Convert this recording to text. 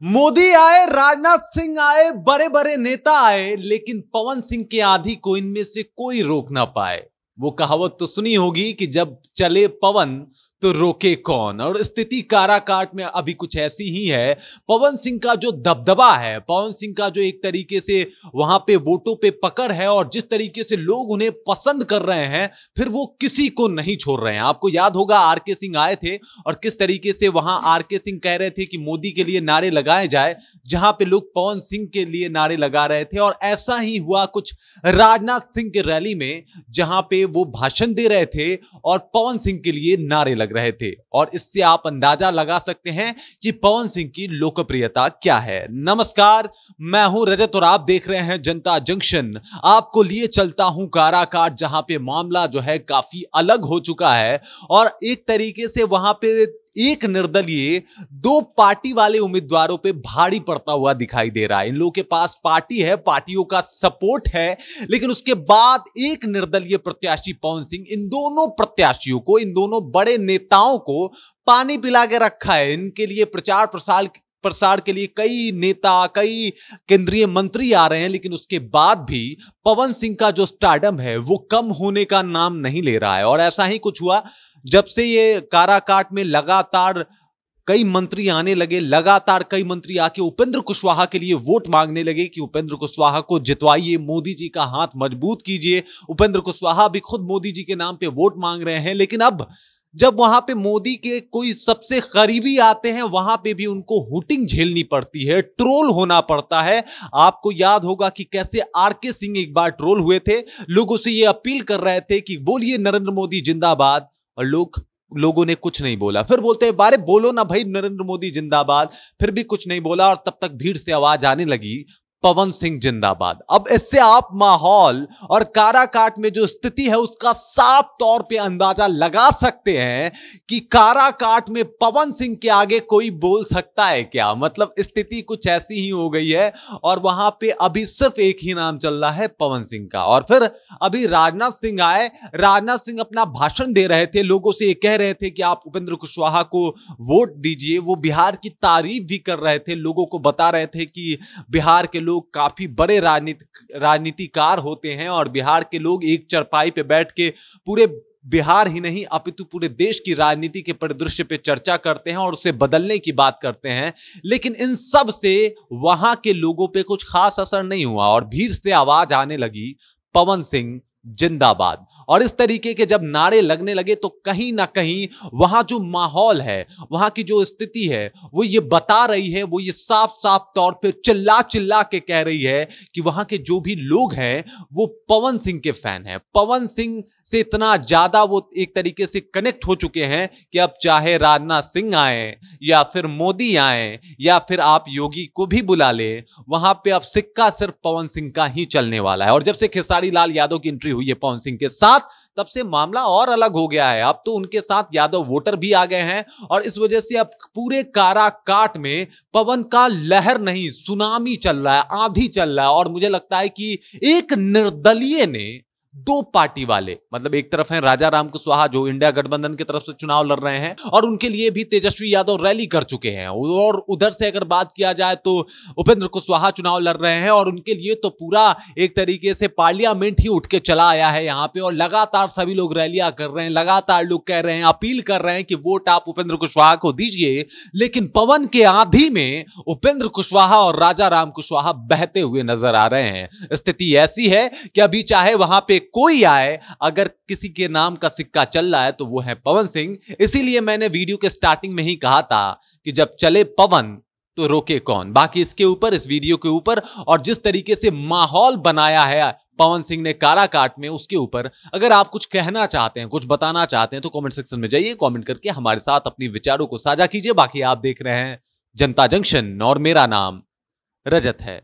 मोदी आए, राजनाथ सिंह आए, बड़े बड़े नेता आए, लेकिन पवन सिंह की आंधी को इनमें से कोई रोक ना पाए। वो कहावत तो सुनी होगी कि जब चले पवन तो रोके कौन। और स्थिति काराकाट में अभी कुछ ऐसी ही है। पवन सिंह का जो दबदबा है, पवन सिंह का जो एक तरीके से वहां पे वोटों पे पकड़ है और जिस तरीके से लोग उन्हें पसंद कर रहे हैं, फिर वो किसी को नहीं छोड़ रहे हैं। आपको याद होगा आरके सिंह आए थे और किस तरीके से वहां आरके सिंह कह रहे थे कि मोदी के लिए नारे लगाए जाए, जहां पे लोग पवन सिंह के लिए नारे लगा रहे थे। और ऐसा ही हुआ कुछ राजनाथ सिंह के रैली में, जहां पे वो भाषण दे रहे थे और पवन सिंह के लिए नारे लग रहे थे। और इससे आप अंदाजा लगा सकते हैं कि पवन सिंह की लोकप्रियता क्या है। नमस्कार, मैं हूं रजत और आप देख रहे हैं जनता जंक्शन। आपको लिए चलता हूं काराकाट, जहां पे मामला जो है काफी अलग हो चुका है और एक तरीके से वहां पे एक निर्दलीय दो पार्टी वाले उम्मीदवारों पे भारी पड़ता हुआ दिखाई दे रहा है। इन लोगों के पास पार्टी है, पार्टियों का सपोर्ट है, लेकिन उसके बाद एक निर्दलीय प्रत्याशी पवन सिंह इन दोनों प्रत्याशियों को, इन दोनों बड़े नेताओं को पानी पिला के रखा है। इनके लिए प्रचार प्रसार के लिए कई नेता, कई केंद्रीय मंत्री आ रहे हैं, लेकिन उसके बाद भी पवन सिंह का जो स्टारडम है वो कम होने का नाम नहीं ले रहा है। और ऐसा ही कुछ हुआ जब से ये काराकाट में लगातार कई मंत्री आने लगे, लगातार कई मंत्री आके उपेंद्र कुशवाहा के लिए वोट मांगने लगे कि उपेंद्र कुशवाहा को जितवाइए, मोदी जी का हाथ मजबूत कीजिए। उपेंद्र कुशवाहा भी खुद मोदी जी के नाम पे वोट मांग रहे हैं, लेकिन अब जब वहां पे मोदी के कोई सबसे करीबी आते हैं, वहां पे भी उनको हुटिंग झेलनी पड़ती है, ट्रोल होना पड़ता है। आपको याद होगा कि कैसे आरके सिंह एक बार ट्रोल हुए थे, लोगों से ये अपील कर रहे थे कि बोलिए नरेंद्र मोदी जिंदाबाद, और लोगों ने कुछ नहीं बोला। फिर बोलते हैं बारे बोलो ना भाई नरेंद्र मोदी जिंदाबाद, फिर भी कुछ नहीं बोला। और तब तक भीड़ से आवाज आने लगी पवन सिंह जिंदाबाद। अब इससे आप माहौल और काराकाट में जो स्थिति है उसका साफ तौर पे अंदाजा लगा सकते हैं कि काराकाट में पवन सिंह के आगे कोई बोल सकता है क्या। मतलब स्थिति कुछ ऐसी ही हो गई है और वहां पे अभी सिर्फ एक ही नाम चल रहा है, पवन सिंह का। और फिर अभी राजनाथ सिंह आए, राजनाथ सिंह अपना भाषण दे रहे थे, लोगों से ये कह रहे थे कि आप उपेंद्र कुशवाहा को वोट दीजिए। वो बिहार की तारीफ भी कर रहे थे, लोगों को बता रहे थे कि बिहार के लोग काफी बड़े राजनीतिकार होते हैं और बिहार के लोग एक चरपाई पे बैठ के पूरे बिहार ही नहीं अपितु पूरे देश की राजनीति के परिदृश्य पे चर्चा करते हैं और उसे बदलने की बात करते हैं। लेकिन इन सब से वहां के लोगों पे कुछ खास असर नहीं हुआ और भीड़ से आवाज आने लगी पवन सिंह जिंदाबाद। और इस तरीके के जब नारे लगने लगे तो कहीं ना कहीं वहां जो माहौल है, वहां की जो स्थिति है, वो ये बता रही है, वो ये साफ साफ तौर पे चिल्ला चिल्ला के कह रही है कि वहां के जो भी लोग हैं वो पवन सिंह के फैन हैं। पवन सिंह से इतना ज्यादा वो एक तरीके से कनेक्ट हो चुके हैं कि अब चाहे राजनाथ सिंह आए या फिर मोदी आए या फिर आप योगी को भी बुला ले, वहां पे अब सिक्का सिर्फ पवन सिंह का ही चलने वाला है। और जब से खेसारी लाल यादव की एंट्री हुई है पवन सिंह के साथ, तब से मामला और अलग हो गया है। अब तो उनके साथ यादव वोटर भी आ गए हैं और इस वजह से अब पूरे काराकाट में पवन का लहर नहीं, सुनामी चल रहा है, आंधी चल रहा है। और मुझे लगता है कि एक निर्दलीय ने दो पार्टी वाले, मतलब एक तरफ है राजा राम कुशवाहा जो इंडिया गठबंधन की तरफ से चुनाव लड़ रहे हैं और उनके लिए भी तेजस्वी यादव रैली कर चुके हैं, और उधर से अगर बात किया जाए तो उपेंद्र कुशवाहा चुनाव लड़ रहे हैं और उनके लिए तो पूरा एक तरीके से पार्लियामेंट ही उठ के चला आया है यहां पे। और लगातार सभी लोग रैलियां कर रहे हैं, लगातार लोग कह रहे हैं, अपील कर रहे हैं कि वोट आप उपेंद्र कुशवाहा को दीजिए। लेकिन पवन के आंधी में उपेंद्र कुशवाहा और राजा राम कुशवाहा बहते हुए नजर आ रहे हैं। स्थिति ऐसी है कि अभी चाहे वहां पे कोई आए, अगर किसी के नाम का सिक्का चल रहा है तो वो है पवन सिंह। इसीलिए मैंने वीडियो के स्टार्टिंग में ही कहा था कि जब चले पवन तो रोके कौन। बाकी इसके ऊपर, इस वीडियो के ऊपर और जिस तरीके से माहौल बनाया है पवन सिंह ने काराकाट में, उसके ऊपर अगर आप कुछ कहना चाहते हैं, कुछ बताना चाहते हैं तो कमेंट सेक्शन में जाइए, कमेंट करके हमारे साथ अपनी विचारों को साझा कीजिए। बाकी आप देख रहे हैं जनता जंक्शन और मेरा नाम रजत है।